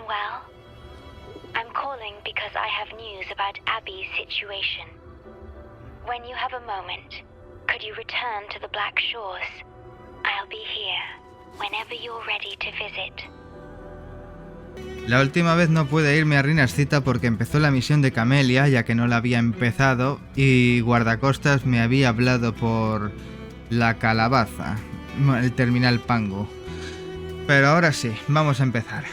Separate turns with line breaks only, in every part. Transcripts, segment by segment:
well? I'm calling because I have news about Abby's situation. When you have a moment, could you return to the Black Shores? I'll be here whenever you're ready to visit.
La última vez no pude irme a Rinascita porque empezó la misión de Camellia, ya que no la había empezado, y guardacostas me había hablado por la calabaza, el terminal Pango. Pero ahora sí, vamos a empezar.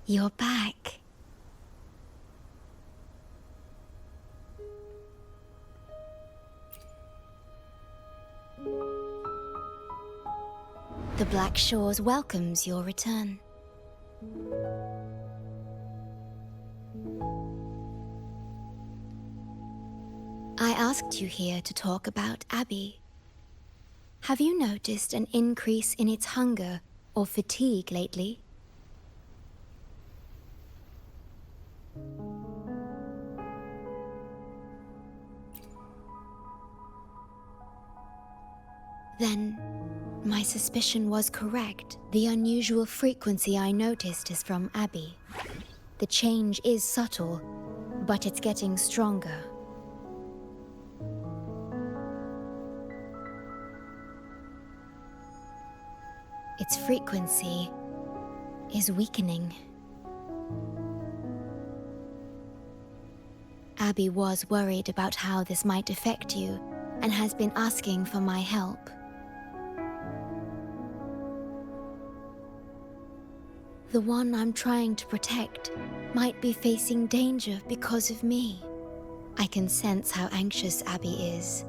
You're back. The Black Shores welcomes your return. I asked you here to talk about Abby. Have you noticed an increase in its hunger or fatigue lately? Then, my suspicion was correct. The unusual frequency I noticed is from Abby. The change is subtle, but it's getting stronger. Its frequency is weakening. Abby was worried about how this might affect you and has been asking for my help. The one I'm trying to protect might be facing danger because of me. I can sense how anxious Abby is.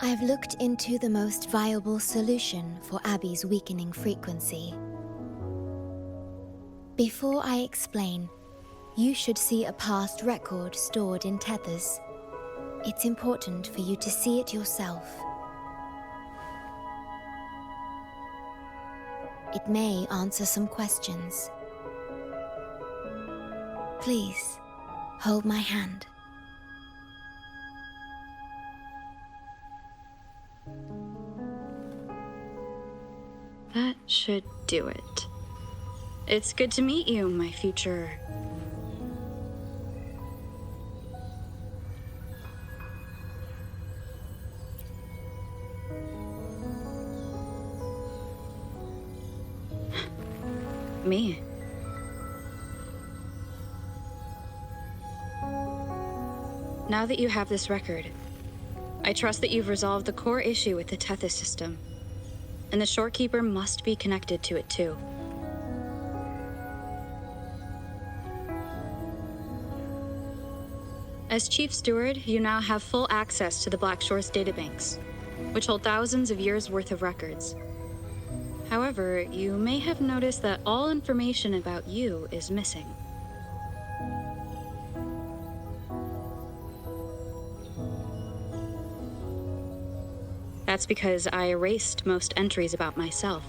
I've looked into the most viable solution for Abby's weakening frequency. Before I explain, you should see a past record stored in tethers. It's important for you to see it yourself. It may answer some questions. Please, hold my hand.
That should do it. It's good to meet you, my future... me. Now that you have this record, I trust that you've resolved the core issue with the Tethys system, and the Shorekeeper must be connected to it too. As Chief Steward, you now have full access to the Black Shores databanks, which hold thousands of years' worth of records. However, you may have noticed that all information about you is missing. That's because I erased most entries about myself,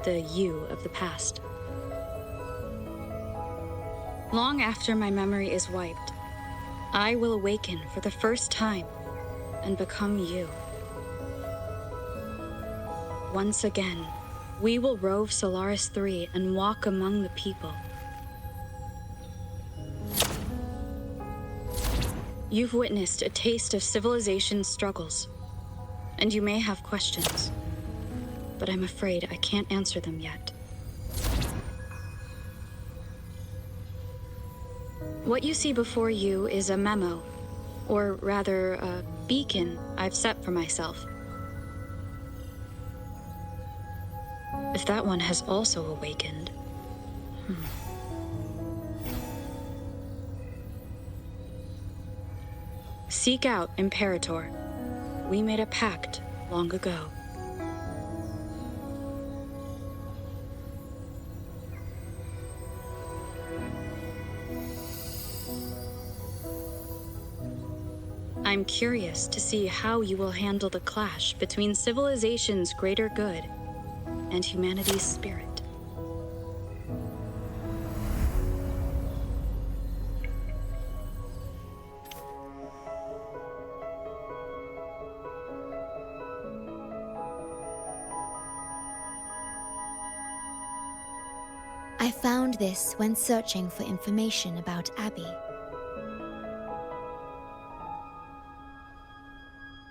the you of the past. Long after my memory is wiped, I will awaken for the first time and become you. Once again, we will rove Solaris 3 and walk among the people. You've witnessed a taste of civilization's struggles, and you may have questions, but I'm afraid I can't answer them yet. What you see before you is a memo, or rather, a beacon I've set for myself. If that one has also awakened... Seek out Imperator. We made a pact long ago. I'm curious to see how you will handle the clash between civilization's greater good and humanity's spirit.
I found this when searching for information about Abby.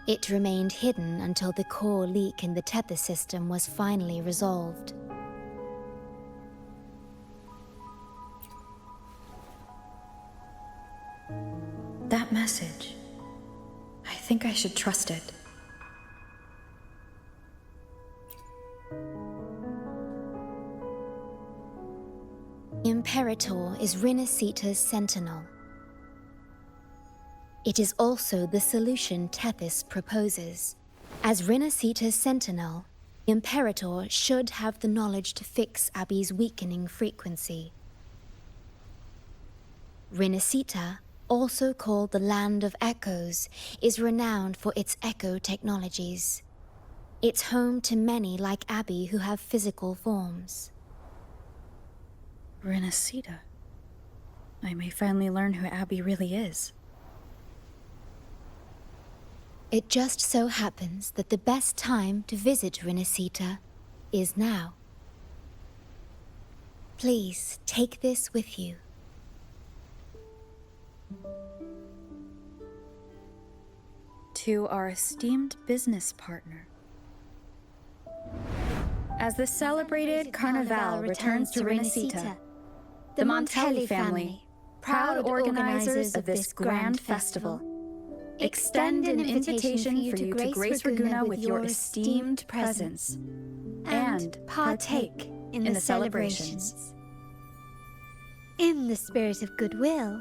It remained hidden until the core leak in the tether system was finally resolved.
That message. I think I should trust it.
Imperator is Rinascita's sentinel. It is also the solution Tethys proposes. As Rinascita's sentinel, Imperator should have the knowledge to fix Abby's weakening frequency. Rinascita, also called the Land of Echoes, is renowned for its echo technologies. It's home to many like Abby who have physical forms.
Rinascita. I may finally learn who Abby really is.
It just so happens that the best time to visit Rinascita is now. Please take this with you.
To our esteemed business partner. As the celebrated Carnevalle returns to Rinascita, the Montelli family, proud organizers of this grand festival, extend an invitation for you to grace Raguna with your esteemed presence and partake in the celebrations.
In the spirit of goodwill,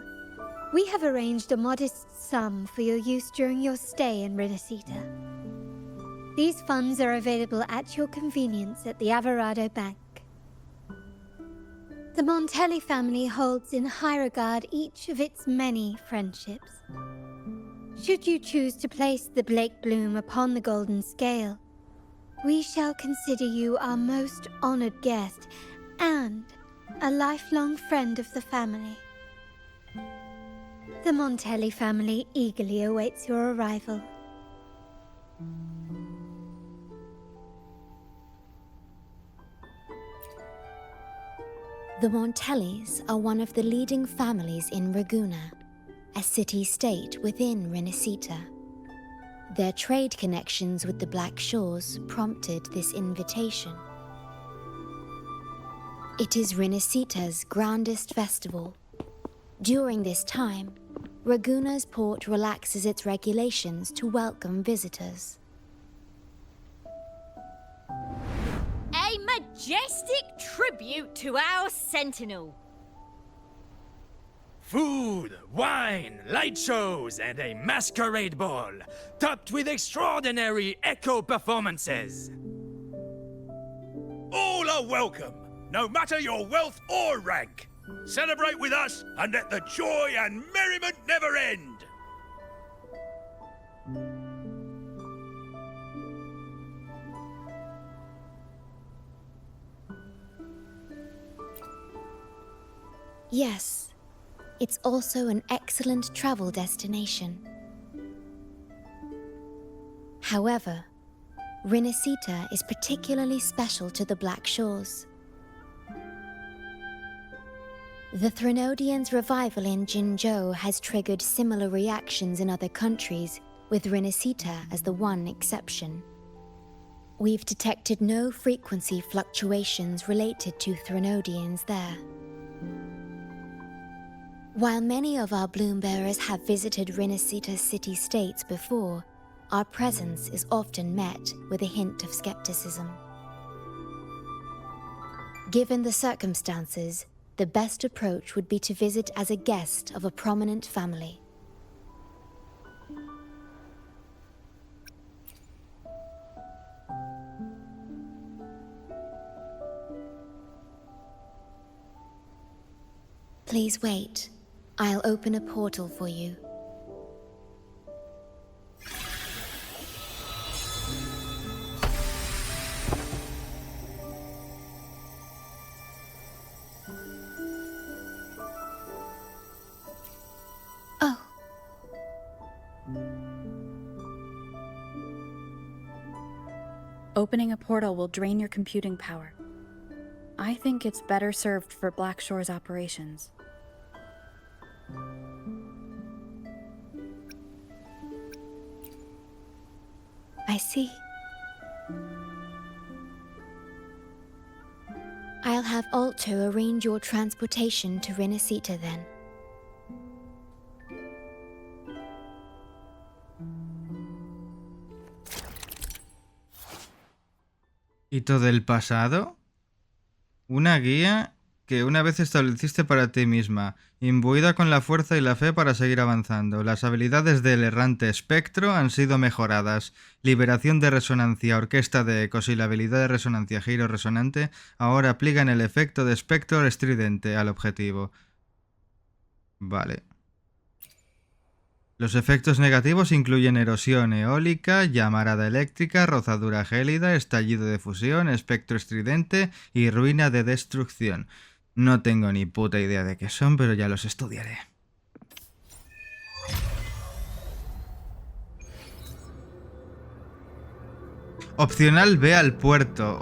we have arranged a modest sum for your use during your stay in Rinascita. These funds are available at your convenience at the Alvarado Bank. The Montelli family holds in high regard each of its many friendships. Should you choose to place the Blake Bloom upon the golden scale, we shall consider you our most honored guest and a lifelong friend of the family. The Montelli family eagerly awaits your arrival.
The Montellis are one of the leading families in Raguna, a city-state within Rinascita. Their trade connections with the Black Shores prompted this invitation. It is Rinascita's grandest festival. During this time, Raguna's port relaxes its regulations to welcome visitors.
A majestic tribute to our sentinel.
Food, wine, light shows, and a masquerade ball, topped with extraordinary echo performances.
All are welcome, no matter your wealth or rank. Celebrate with us and let the joy and merriment never end.
Yes, it's also an excellent travel destination. However, Rinascita is particularly special to the Black Shores. The Threnodians' revival in Jinzhou has triggered similar reactions in other countries, with Rinascita as the one exception. We've detected no frequency fluctuations related to Threnodians there. While many of our bloom-bearers have visited Rinascita's city-states before, our presence is often met with a hint of skepticism. Given the circumstances, the best approach would be to visit as a guest of a prominent family. Please wait. I'll open a portal for you.
Opening a portal will drain your computing power. I think it's better served for Black Shore's operations.
I see. I'll have Alto arrange your transportation to Rinascita then.
¿Hito del pasado? Una guía que una vez estableciste para ti misma, imbuida con la fuerza y la fe para seguir avanzando. Las habilidades del errante espectro han sido mejoradas. Liberación de resonancia, orquesta de ecos y la habilidad de resonancia giro resonante ahora aplican el efecto de espectro estridente al objetivo. Vale. Los efectos negativos incluyen erosión eólica, llamarada eléctrica, rozadura gélida, estallido de fusión, espectro estridente y ruina de destrucción. No tengo ni puta idea de qué son, pero ya los estudiaré. Opcional, ve al puerto.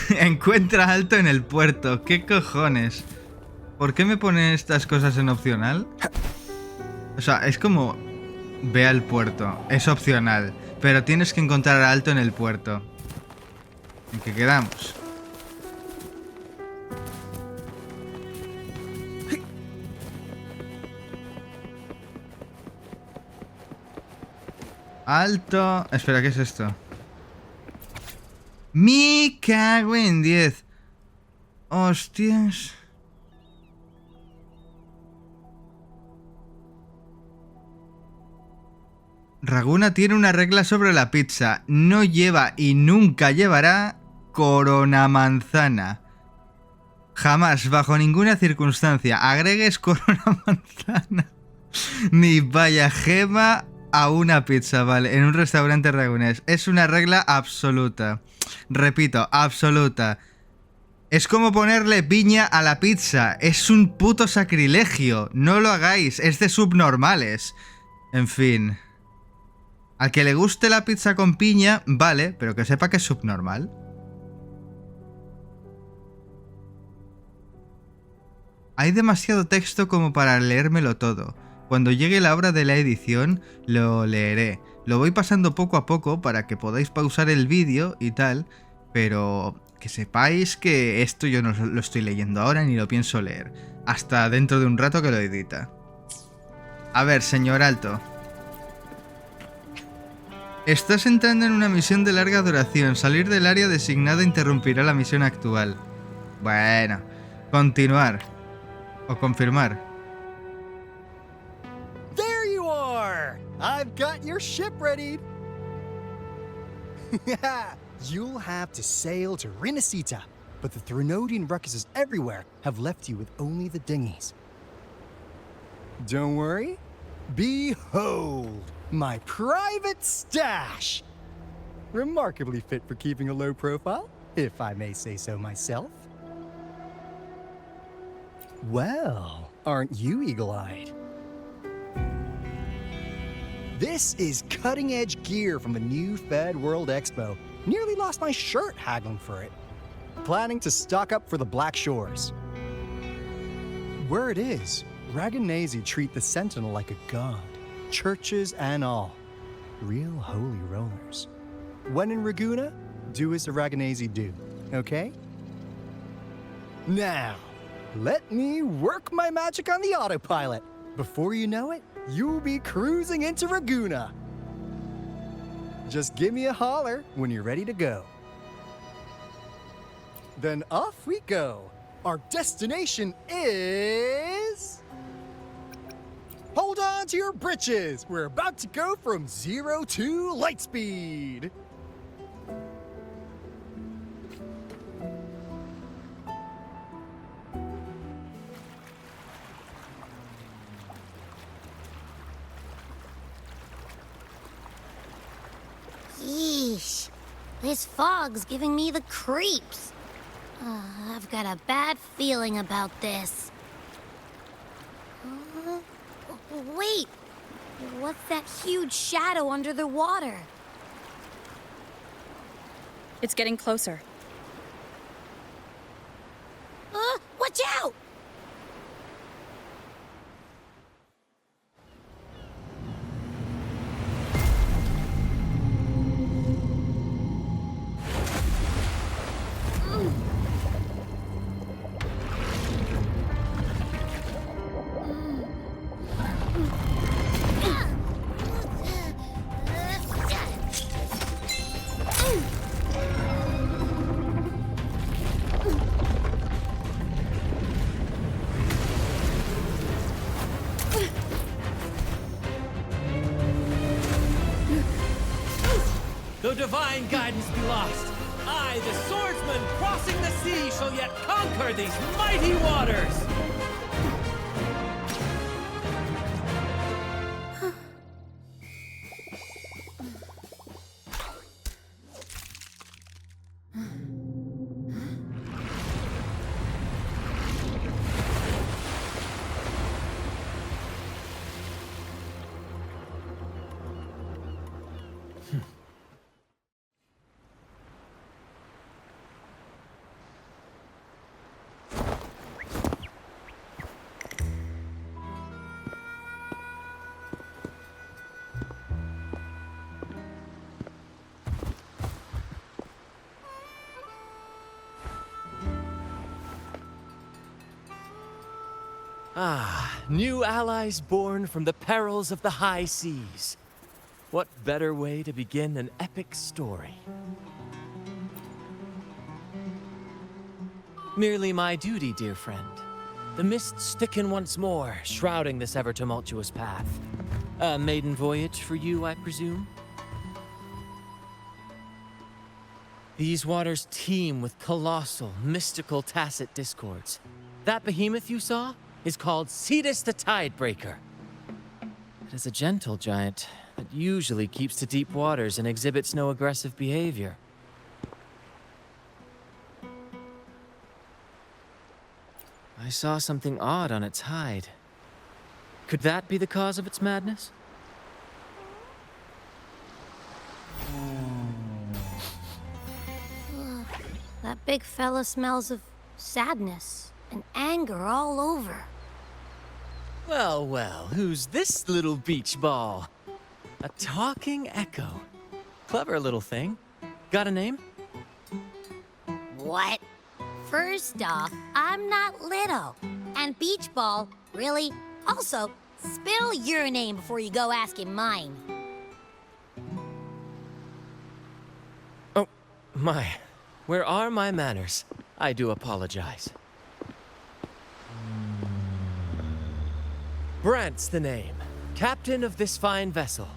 Encuentra Alto en el puerto. ¿Qué cojones? ¿Por qué me pone estas cosas en opcional? O sea, es como... Ve al puerto. Es opcional. Pero tienes que encontrar a Alto en el puerto. ¿En qué quedamos? Alto... Espera, ¿qué es esto? ¡Me cago en 10! ¡Hostias! Raguna tiene una regla sobre la pizza. No lleva y nunca llevará corona manzana. Jamás, bajo ninguna circunstancia, agregues corona manzana ni vaya gema a una pizza, ¿vale? En un restaurante ragunés. Es una regla absoluta. Repito, absoluta. Es como ponerle piña a la pizza. Es un puto sacrilegio. No lo hagáis. Es de subnormales. En fin. Al que le guste la pizza con piña, vale, pero que sepa que es subnormal. Hay demasiado texto como para leérmelo todo. Cuando llegue la hora de la edición, lo leeré. Lo voy pasando poco a poco para que podáis pausar el vídeo y tal, pero que sepáis que esto yo no lo estoy leyendo ahora ni lo pienso leer. Hasta dentro de un rato que lo edita. A ver, señor Alto. Estás entrando en una misión de larga duración. Salir del área designada interrumpirá la misión actual. Bueno, continuar. O confirmar.
There you are! I've got your ship ready. You'll have to sail to Rinascita, but the Threnodian ruckuses everywhere have left you with only the dinghies. Don't worry. Behold, my private stash! Remarkably fit for keeping a low profile, if I may say so myself. Well, aren't you eagle-eyed? This is cutting-edge gear from the new Fed World Expo. Nearly lost my shirt haggling for it. Planning to stock up for the Black Shores. Word is, Raganese treat the Sentinel like a god. Churches and all. Real holy rollers. When in Raguna, do as the Raganese do, okay? Now, let me work my magic on the autopilot. Before you know it, you'll be cruising into Raguna. Just give me a holler when you're ready to go. Then off we go. Our destination is... Hold on to your britches! We're about to go from 0 to light speed!
Yeesh. This fog's giving me the creeps. I've got a bad feeling about this. Wait! What's that huge shadow under the water?
It's getting closer.
Watch out!
Though divine guidance be lost, I, the swordsman crossing the sea, shall yet conquer these mighty waters! Ah, new allies born from the perils of the high seas. What better way to begin an epic story? Merely my duty, dear friend. The mists thicken once more, shrouding this ever-tumultuous path. A maiden voyage for you, I presume? These waters teem with colossal, mystical, tacit discords. That behemoth you saw is called Cetus the Tidebreaker. It is a gentle giant that usually keeps to deep waters and exhibits no aggressive behavior. I saw something odd on its hide. Could that be the cause of its madness?
That big fella smells of sadness and anger all over.
Well, well, who's this little beach ball? A talking echo. Clever little thing. Got a name?
What? First off, I'm not little. And Beach Ball, really? Also, spill your name before you go asking mine.
Oh, my. Where are my manners? I do apologize. Brant's the name, captain of this fine vessel.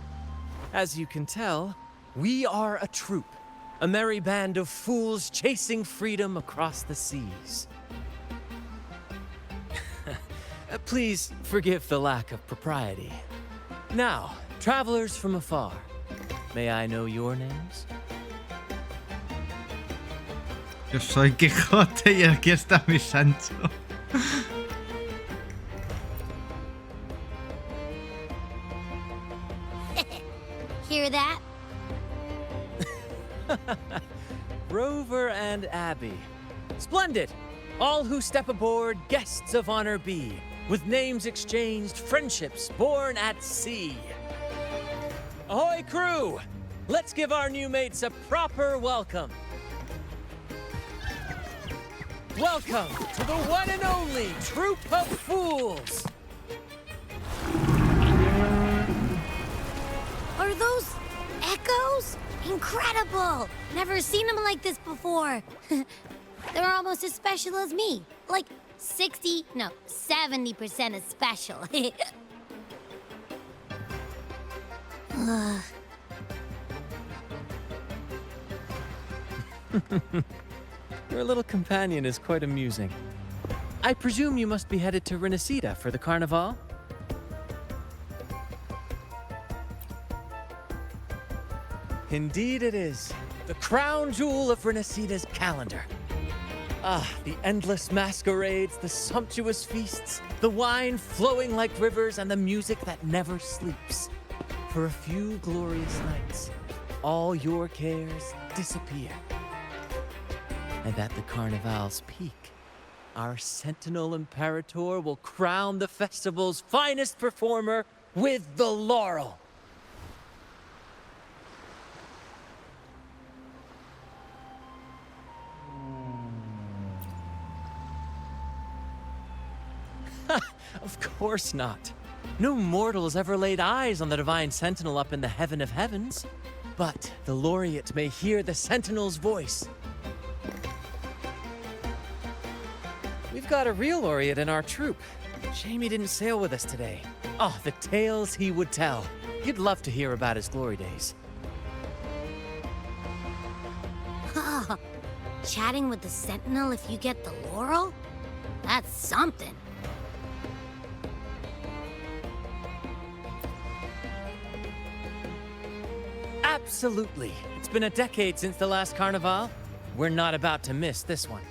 As you can tell, we are a troop, a merry band of fools chasing freedom across the seas. Please forgive the lack of propriety. Now, travelers from afar, may I know your names?
Yo soy Quijote y aquí está mi Sancho.
Hear that?
Rover and Abby. Splendid! All who step aboard, guests of honor be. With names exchanged, friendships born at sea. Ahoy, crew! Let's give our new mates a proper welcome. Welcome to the one and only Troop of Fools!
Are those echoes? Incredible! Never seen them like this before. They're almost as special as me. Like 70% as special.
Your little companion is quite amusing. I presume you must be headed to Rinascita for the Carneval? Indeed it is. The crown jewel of Rinascita's calendar. Ah, the endless masquerades, the sumptuous feasts. the wine flowing like rivers, and the music that never sleeps. For a few glorious nights, all your cares disappear. And at the Carnevalle's peak, our Sentinel Imperator will crown the festival's finest performer with the laurel. Of course not. No mortal has ever laid eyes on the divine sentinel up in the heaven of heavens. But the laureate may hear the sentinel's voice. We've got a real laureate in our troop. Shame he didn't sail with us today. Oh, the tales he would tell. You'd love to hear about his glory days.
Chatting with the sentinel if you get the laurel? That's something.
Absolutely. It's been a decade since the last Carnival. We're not about to miss this one.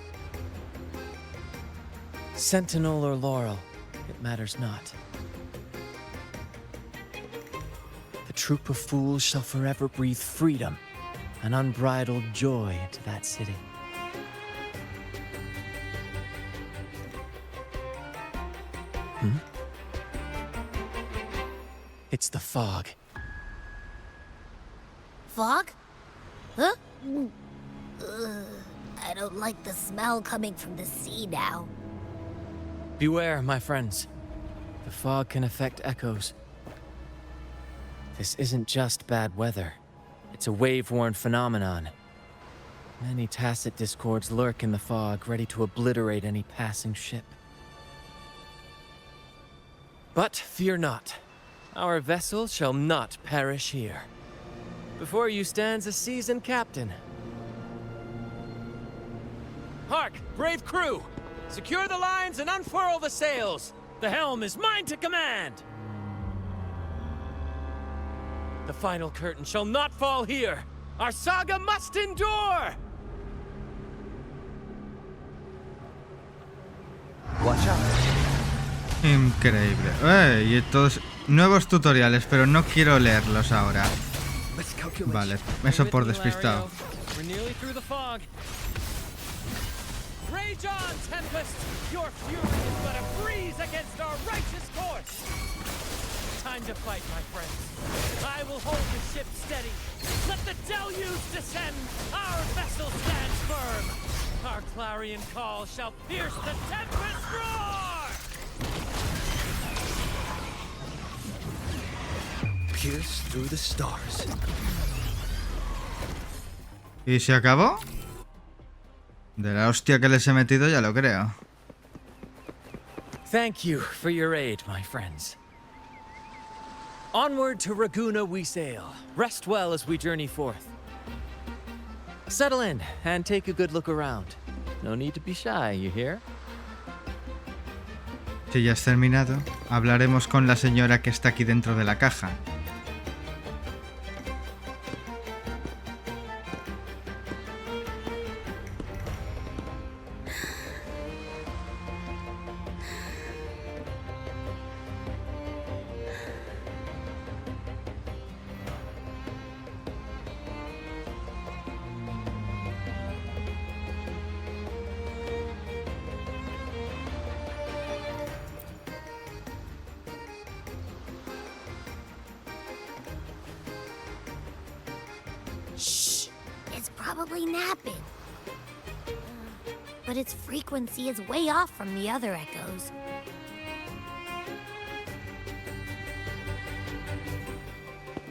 Sentinel or laurel, it matters not. The troop of fools shall forever breathe freedom and unbridled joy into that city. It's the fog.
Fog? Huh? I don't like the smell coming from the sea now.
Beware, my friends. The fog can affect echoes. This isn't just bad weather. It's a wave-worn phenomenon. Many tacit discords lurk in the fog, ready to obliterate any passing ship. But fear not. Our vessel shall not perish here. Before you stands a seasoned captain. Hark, brave crew! Secure the lines and unfurl the sails! The helm is mine to command! The final curtain shall not fall here! Our saga must endure!
Watch out.
Increíble. Y estos nuevos tutoriales, pero no quiero leerlos ahora. Vale, eso por despistado.
Rage on, Tempest! Your fury is but a breeze against our righteous course! Time to fight, my friends. I will hold the ship steady. Let the deluge descend! Our vessel stands firm! Our clarion call shall pierce the tempest roar!
Pierce through the stars.
¿Y se acabó? De la hostia que les he metido ya lo creo.
Thank you for your aid, my friends. Onward to Raguna we sail. Rest well as we journey forth. Settle in and take a good look around. No need to be shy, you hear?
Si ya has terminado, hablaremos con la señora que está aquí dentro de la caja.
Shh! It's probably napping. But its frequency is way off from the other echoes.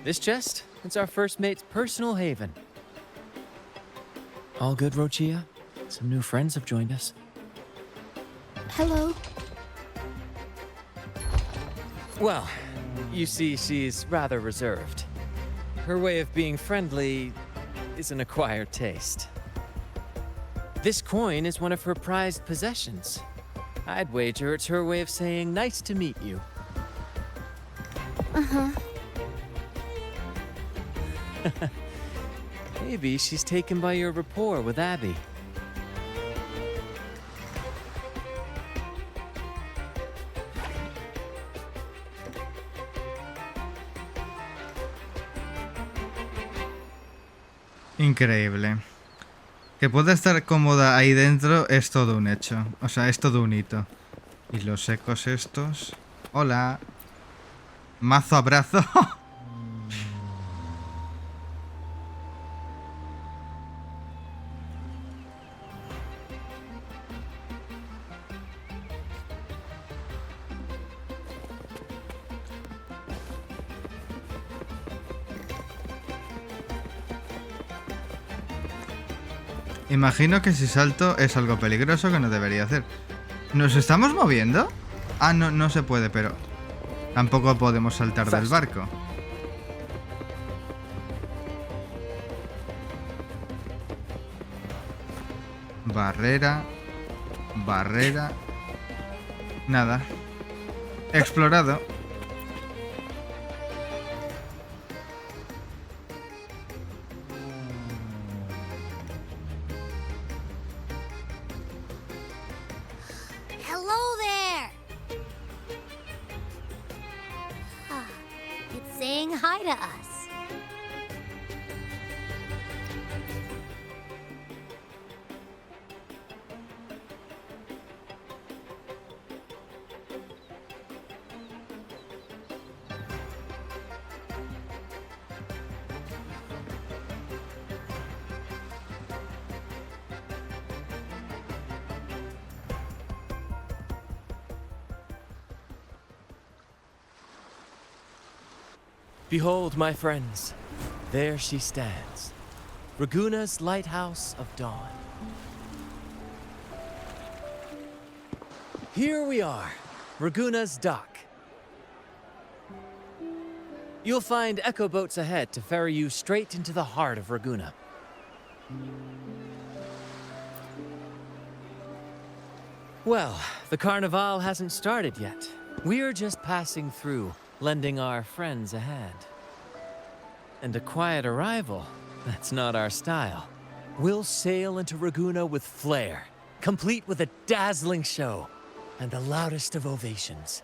This chest, it's our first mate's personal haven. All good, Rochia? Some new friends have joined us.
Hello.
Well, you see, she's rather reserved. Her way of being friendly is an acquired taste. This coin is one of her prized possessions. I'd wager it's her way of saying nice to meet you.
Uh-huh.
Maybe she's taken by your rapport with Abby.
Increíble. Que pueda estar cómoda ahí dentro es todo un hecho. O sea, es todo un hito. Y los ecos estos... Hola. Mazo abrazo. Imagino que si salto es algo peligroso que no debería hacer. ¿Nos estamos moviendo? Ah, no, no se puede, pero... Tampoco podemos saltar del barco. Barrera. Barrera. Nada. Explorado.
Hello there! It's saying hi to us.
Behold, my friends, there she stands, Raguna's lighthouse of dawn. Here we are, Raguna's dock. You'll find echo boats ahead to ferry you straight into the heart of Raguna. Well, the Carneval hasn't started yet. We're just passing through, lending our friends a hand. And a quiet arrival, that's not our style. We'll sail into Raguna with flair, complete with a dazzling show and the loudest of ovations.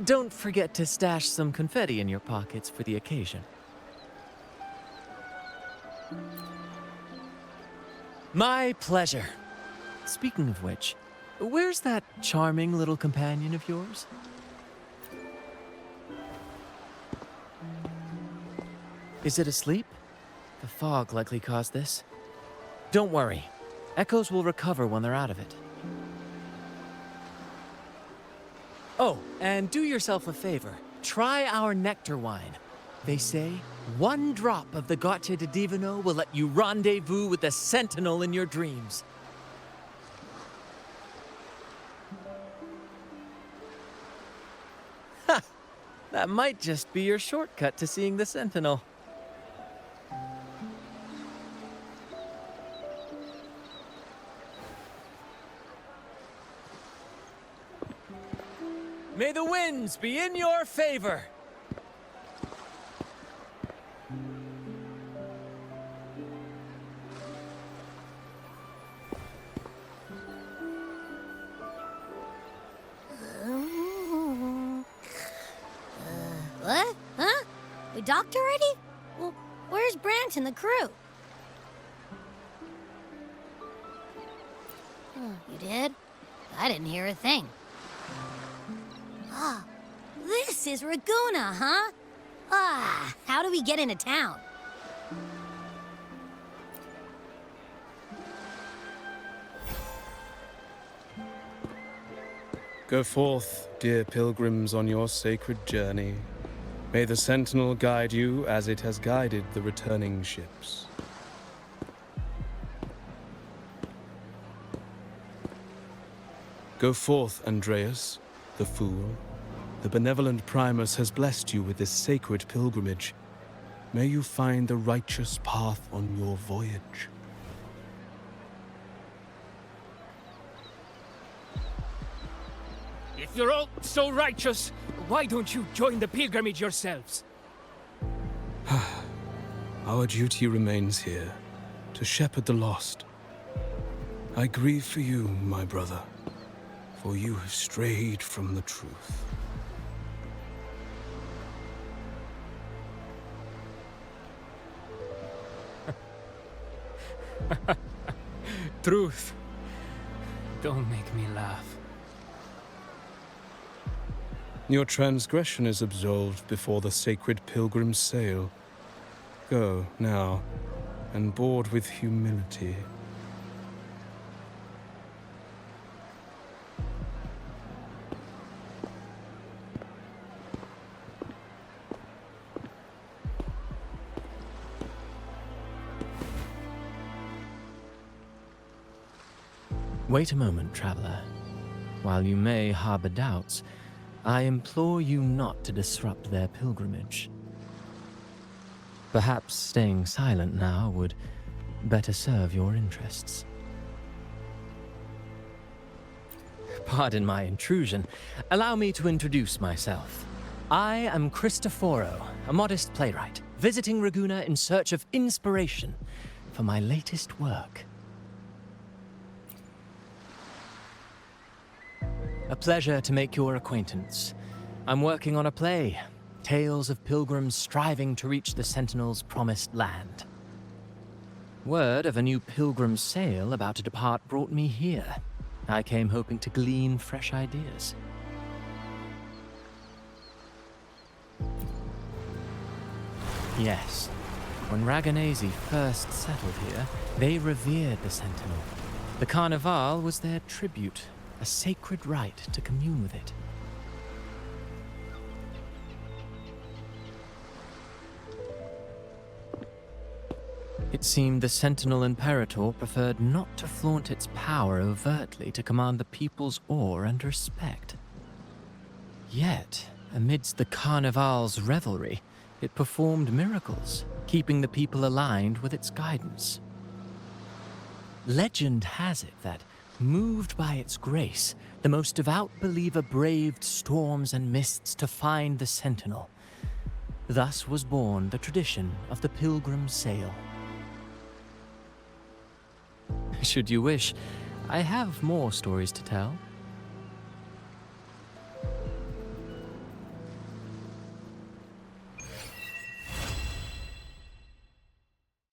Don't forget to stash some confetti in your pockets for the occasion. My pleasure. Speaking of which, where's that charming little companion of yours? Is it asleep? The fog likely caused this. Don't worry. Echoes will recover when they're out of it. Oh, and do yourself a favor. Try our nectar wine. They say one drop of the Gocce di Divino will let you rendezvous with the sentinel in your dreams. Ha! That might just be your shortcut to seeing the sentinel. May the winds be in your favor!
What? Huh? We docked already? Well, where's Brant and the crew? Oh, you did? I didn't hear a thing. Ah, this is Raguna, huh? Ah, how do we get into town?
Go forth, dear pilgrims, on your sacred journey. May the sentinel guide you as it has guided the returning ships. Go forth, Andreas, the fool. The benevolent Primus has blessed you with this sacred pilgrimage. May you find the righteous path on your voyage.
If you're all so righteous, why don't you join the pilgrimage yourselves?
Our duty remains here, to shepherd the lost. I grieve for you, my brother, for you have strayed from the truth.
truth. Don't make me laugh.
Your transgression is absolved before the sacred pilgrim's sail. Go, now, and board with humility.
Wait a moment, traveler. While you may harbor doubts, I implore you not to disrupt their pilgrimage. Perhaps staying silent now would better serve your interests. Pardon my intrusion. Allow me to introduce myself. I am Cristoforo, a modest playwright, visiting Raguna in search of inspiration for my latest work. A pleasure to make your acquaintance. I'm working on a play, tales of pilgrims striving to reach the Sentinel's promised land. Word of a new pilgrim sail about to depart brought me here. I came hoping to glean fresh ideas. Yes, when Raganesi first settled here, they revered the Sentinel. The Carnevalle was their tribute, a sacred right to commune with it. It seemed the Sentinel Imperator preferred not to flaunt its power overtly to command the people's awe and respect. Yet, amidst the Carnival's revelry, it performed miracles, keeping the people aligned with its guidance. Legend has it that, moved by its grace, the most devout believer braved storms and mists to find the Sentinel. Thus was born the tradition of the pilgrim sail. Should you wish, I have more stories to tell.